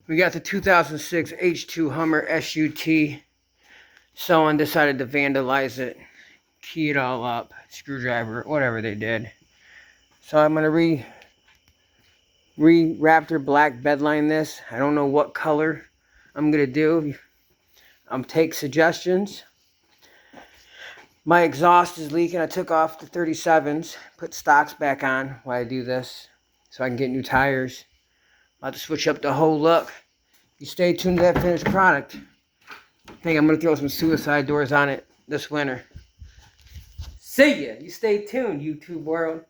We got the 2006 H2 Hummer Sut. Someone decided to vandalize it, key it all up, screwdriver, whatever they did. So I'm gonna re-Raptor black bedline this. I don't know what color I'm gonna do. Take suggestions. My exhaust is leaking. I took off the 37s, put stocks back on while I do this, so I can get new tires. About to switch up the whole look. You stay tuned to that finished product. I think I'm gonna throw some suicide doors on it this winter. See ya. You stay tuned, YouTube world.